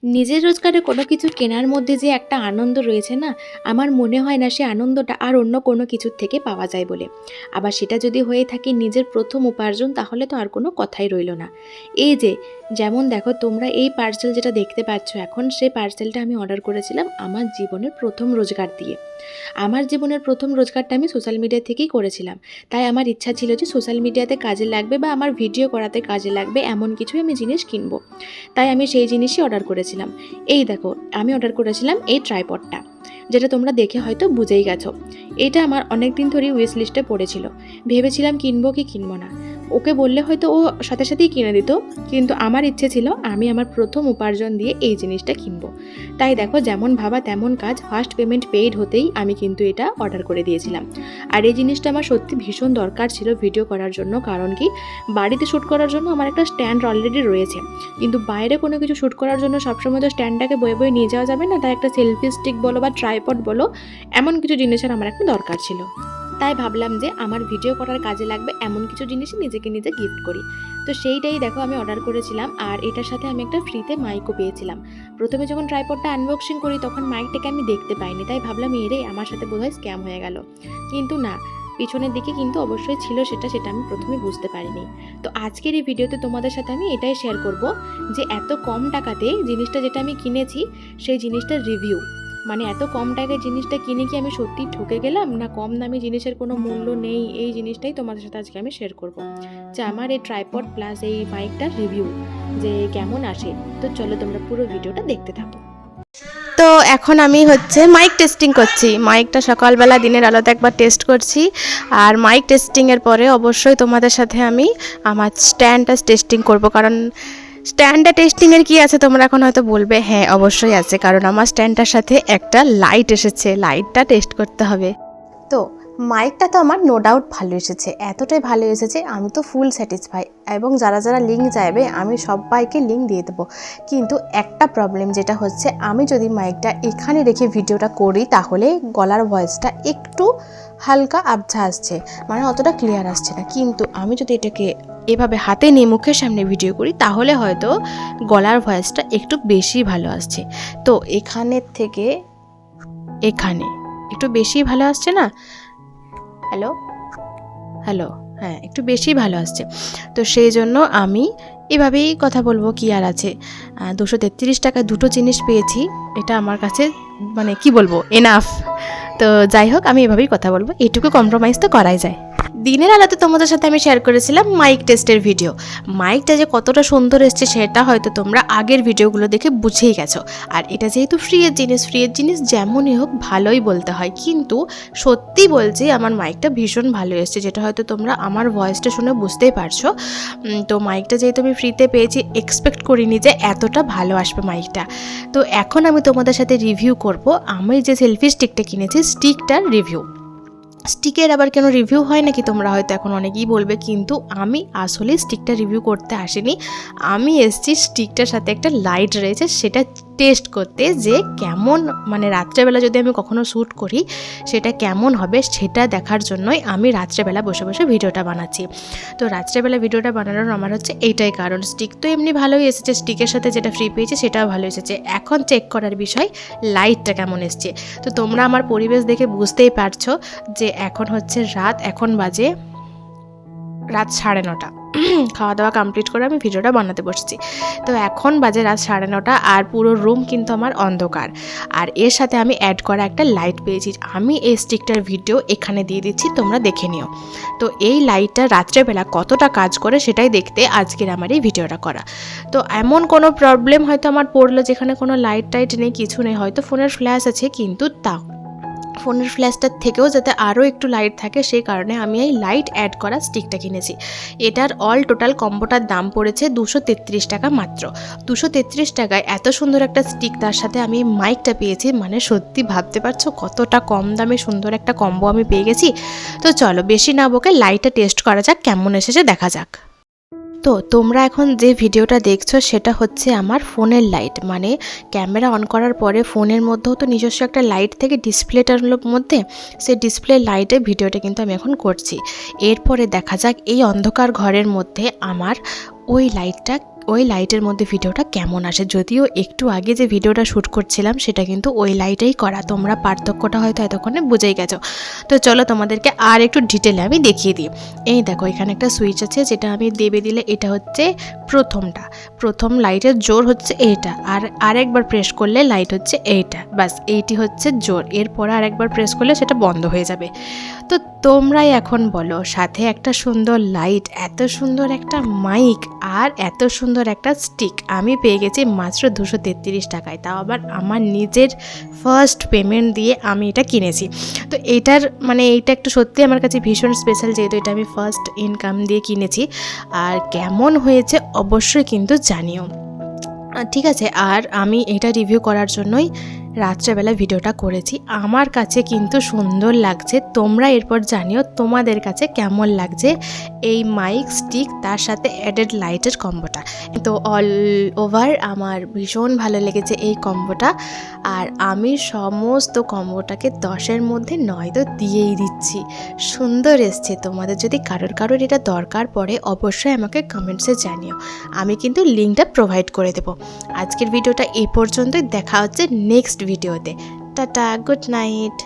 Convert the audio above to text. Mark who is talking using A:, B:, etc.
A: নিজের রোজগারে কোনো কিছু কেনার মধ্যে যে একটা আনন্দ রয়েছে না, আমার মনে হয় না সে আনন্দটা আর অন্য কোনো কিছুর থেকে পাওয়া যায় বলে। আবার সেটা যদি হয়ে থাকে নিজের প্রথম উপার্জন, তাহলে তো আর কোনো কথাই রইল না। এই যে যেমন দেখো তোমরা এই পার্সেল যেটা দেখতে পাচ্ছ এখন, সেই পার্সেলটা আমি অর্ডার করেছিলাম আমার জীবনের প্রথম রোজগার দিয়ে। আমার জীবনের প্রথম রোজগারটা আমি সোশ্যাল মিডিয়া থেকেই করেছিলাম। তাই আমার ইচ্ছা ছিল যে সোশ্যাল মিডিয়াতে কাজে লাগবে বা আমার ভিডিও করাতে কাজে লাগবে এমন কিছুই আমি জিনিস কিনবো। তাই আমি সেই জিনিসই অর্ডার করেছিলাম। এই দেখো, আমি অর্ডার করেছিলাম এই ট্রাইপডটা, যেটা তোমরা দেখে হয়তো বুঝেই গেছো। এটা আমার অনেক দিন ধরেই উইশ লিস্টে পড়েছিল। ভেবেছিলাম কিনবো কি কিনবো না। ওকে বললে হয়তো ও সাথে সাথেই কিনে দিত, কিন্তু আমার ইচ্ছে ছিল আমি আমার প্রথম উপার্জন দিয়ে এই জিনিসটা কিনবো। তাই দেখো, যেমন ভাবা তেমন কাজ, ফার্স্ট পেমেন্ট পেইড হতেই আমি কিন্তু এটা অর্ডার করে দিয়েছিলাম। আর এই জিনিসটা আমার সত্যি ভীষণ দরকার ছিল ভিডিও করার জন্য। কারণ কি, বাড়িতে শ্যুট করার জন্য আমার একটা স্ট্যান্ড অলরেডি রয়েছে, কিন্তু বাইরে কোনো কিছু শ্যুট করার জন্য সবসময় তো স্ট্যান্ডটাকে বয়ে বয়ে নিয়ে যাওয়া যাবে না। তাই একটা সেলফি স্টিক বলো বা ট্রাইপড বলো, এমন কিছু জিনিসের আমার একটা দরকার ছিল। তাই ভাবলাম যে আমার ভিডিও করার কাজে লাগবে এমন কিছু জিনিসই নিজেকে নিজে গিফট করি। তো সেইটাই দেখো আমি অর্ডার করেছিলাম। আর এটার সাথে আমি একটা ফ্রিতে মাইকও পেয়েছিলাম। প্রথমে যখন ট্রাইপডটা আনবক্সিং করি তখন মাইকটাকে আমি দেখতে পাইনি, তাই ভাবলাম এরে আমার সাথে বোধহয় স্ক্যাম হয়ে গেল। কিন্তু না, পিছনের দিকে কিন্তু অবশ্যই ছিল সেটা আমি প্রথমে বুঝতে পারিনি। তো আজকের এই ভিডিওতে তোমাদের সাথে আমি এটাই শেয়ার করব যে এত কম টাকাতে জিনিসটা যেটা আমি কিনেছি সেই জিনিসটার রিভিউ। মানে এত কম টাকায় জিনিসটা কিনে কি আমি সত্যি ঠকে গেলাম, না কম দামি জিনিসের কোনো মূল্য নেই, এই জিনিসটাই তোমাদের সাথে আজকে আমি শেয়ার করব। যে আমার এই ট্রাইপড প্লাস এই মাইকটার রিভিউ যে কেমন আসে। তো চলো তোমরা পুরো ভিডিওটা দেখতে থাকো।
B: তো এখন আমি মাইক টেস্টিং করছি। মাইকটা সকালবেলা দিনের আলোতে একবার টেস্ট করছি। আর মাইক টেস্টিংয়ের পরে অবশ্যই তোমাদের সাথে আমি আমার স্ট্যান্ডটা টেস্টিং করব। কারণ স্ট্যান্ডটা টেস্টিংয়ের কী আছে তোমরা এখন হয়তো বলবে, হ্যাঁ অবশ্যই আছে, কারণ আমার স্ট্যান্ডটার সাথে একটা লাইট এসেছে, লাইটটা টেস্ট করতে হবে। তো মাইকটা তো আমার নো ডাউট ভালো এসেছে, এতটাই ভালো এসেছে আমি তো ফুল স্যাটিসফাই। এবং যারা যারা লিঙ্ক চাইবে আমি সবাইকে লিঙ্ক দিয়ে দেবো। কিন্তু একটা প্রবলেম যেটা হচ্ছে, আমি যদি মাইকটা এখানে রেখে ভিডিওটা করি তাহলে গলার ভয়েসটা একটু হালকা আবঝা আসছে, মানে অতটা ক্লিয়ার আসছে না। কিন্তু আমি যদি এটাকে এভাবে হাতে নিয়ে মুখের সামনে ভিডিও করি তাহলে হয়তো গলার ভয়েসটা একটু বেশি ভালো আসছে। তো এখানের থেকে এখানে একটু বেশি ভালো আসছে না? হ্যালো হ্যালো, হ্যাঁ একটু বেশি ভালো আসছে। তো সেই জন্য আমি এভাবেই কথা বলবো, কি আর আছে। 233 টাকায় দুটো জিনিস পেয়েছি, এটা আমার কাছে মানে কি বলবো, এনাফ। তো যাই হোক, আমি এভাবেই কথা বলবো, এইটুকু কম্প্রোমাইজ তো করাই যায়। দিনের আলোতে তোমাদের সাথে আমি শেয়ার করেছিলাম মাইক টেস্টের ভিডিও। মাইকটা যে কতটা সুন্দর এসছে সেটা হয়তো তোমরা আগের ভিডিওগুলো দেখে বুঝেই গেছো। আর এটা যেহেতু ফ্রিয়ের জিনিস যেমনই হোক ভালোই বলতে হয়। কিন্তু সত্যি বলছি, আমার মাইকটা ভীষণ ভালো এসছে, যেটা হয়তো তোমরা আমার ভয়েসটা শুনে বুঝতেই পারছো। তো মাইকটা যেহেতু আমি ফ্রিতে পেয়েছি, এক্সপেক্ট করিনি যে এতটা ভালো আসবে মাইকটা। তো এখন আমি তোমাদের সাথে রিভিউ করব আমি যে সেলফি স্টিকটা কিনেছি, স্টিকটার রিভিউ। স্টিকের আবার কেন রিভিউ হয় নাকি তোমরা হয়তো এখন অনেকেই বলবে, কিন্তু আমি আসলে স্টিকটা রিভিউ করতে আসিনি। আমি এসেছি স্টিকটার সাথে একটা লাইট রয়েছে সেটা টেস্ট করতে, যে কেমন মানে রাত্রেবেলা যদি আমি কখনো শ্যুট করি সেটা কেমন হবে সেটা দেখার জন্যই আমি রাত্রেবেলা বসে বসে ভিডিওটা বানাচ্ছি। তো রাত্রেবেলা ভিডিওটা বানানোর আমার এইটাই কারণ। স্টিক তো এমনি ভালোই এসেছে, স্টিকের সাথে যেটা ফ্রি পেয়েছে সেটাও ভালো এসেছে। এখন চেক করার বিষয় লাইটটা কেমন এসছে। তো তোমরা আমার পরিবেশ দেখে বুঝতেই পারছো যে এখন রাত, এখন বাজে রাত 9:30। খাওয়া দাওয়া কমপ্লিট করে আমি ভিডিওটা বানাতে বসছি। তো এখন বাজে রাত 9:30 আর পুরো রুম কিন্তু আমার অন্ধকার। আর এর সাথে আমি অ্যাড করা একটা লাইট পেয়েছি। আমি এই স্টিকটার ভিডিও এখানে দিয়ে দিচ্ছি, তোমরা দেখে নিও। তো এই লাইটটা রাত্রেবেলা কতটা কাজ করে সেটাই দেখতে আজকের আমার এই ভিডিওটা করা। তো এমন কোনো প্রবলেম হয়তো আমার পড়লো যেখানে কোনো লাইট টাইট নেই, কিছু নেই, হয়তো ফোনের ফ্ল্যাশ আছে, কিন্তু তাও ফোনের ফ্ল্যাশটার থেকেও যাতে আরও একটু লাইট থাকে সেই কারণে আমি এই লাইট অ্যাড করা স্টিকটা কিনেছি। এটার অল টোটাল কম্বোটার দাম পড়েছে 233 টাকা মাত্র। 233 টাকায় এত সুন্দর একটা স্টিক, তার সাথে আমি মাইকটা পেয়েছি, মানে সত্যি ভাবতে পারছো কতটা কম দামে সুন্দর একটা কম্বো আমি পেয়ে গেছি। তো চলো বেশি না বকে লাইটটা টেস্ট করা যাক, কেমন এসেছে দেখা যাক। তো তোমরা এখন যে ভিডিওটা দেখছো সেটা আমার ফোনের লাইট, মানে ক্যামেরা অন করার পরে ফোনের মধ্যেও তো নিজস্ব একটা লাইট থেকে ডিসপ্লেটার মধ্যে, সেই ডিসপ্লে লাইটে ভিডিওটা কিন্তু আমি এখন করছি। এরপরে দেখা যাক এই অন্ধকার ঘরের মধ্যে আমার ওই লাইটটা ওই লাইটের মধ্যে ভিডিওটা কেমন আসে। যদিও একটু আগে যে ভিডিওটা শ্যুট করছিলাম সেটা কিন্তু ওই লাইটেই করা, তোমরা পার্থক্যটা হয়তো এতক্ষণে বুঝেই গেছো। তো চলো তোমাদেরকে আর একটু ডিটেলে আমি দেখিয়ে দিই। এই দেখো এখানে একটা সুইচ আছে, যেটা আমি দেবে দিলে এটা হচ্ছে প্রথম লাইটের জোর হচ্ছে এইটা, আর আরেকবার প্রেস করলে লাইট হচ্ছে এইটা, বাস এইটি হচ্ছে জোর। এরপরে আরেকবার প্রেস করলে সেটা বন্ধ হয়ে যাবে। তো তোমরাই এখন বলো, সাথে একটা সুন্দর লাইট, এত সুন্দর একটা মাইক আর এত সুন্দর একটা স্টিক আমি পেয়ে গেছি মাত্র 233 টাকায়, তাও আবার আমার নিজের ফার্স্ট পেমেন্ট দিয়ে আমি এটা কিনেছি। তো এইটার মানে এইটা একটু সত্যি আমার কাছে ভীষণ স্পেশাল, যেহেতু এটা আমি ফার্স্ট ইনকাম দিয়ে কিনেছি। আর কেমন হয়েছে অবশ্যই কিন্তু জানিও, ঠিক আছে। আর আমি এটা রিভিউ করার জন্যই রাত্রেবেলা ভিডিওটা করেছি। আমার কাছে কিন্তু সুন্দর লাগছে, তোমরা এরপর জানিও তোমাদের কাছে কেমন লাগছে এই মাইক স্টিক তার সাথে অ্যাডেড লাইটের কম্বোটা। তো অল ওভার আমার ভীষণ ভালো লেগেছে এই কম্বোটা, আর আমি সমস্ত কম্বোটাকে 10-এর মধ্যে 9 তো দিয়েই দিচ্ছি। সুন্দর এসছে। তোমাদের যদি কারোর এটা দরকার পড়ে অবশ্যই আমাকে কমেন্টসে জানিও, আমি কিন্তু লিঙ্কটা প্রোভাইড করে দেবো। আজকের ভিডিওটা এই পর্যন্তই, দেখা হচ্ছে নেক্সট ভিডিওতে। Tata, good night.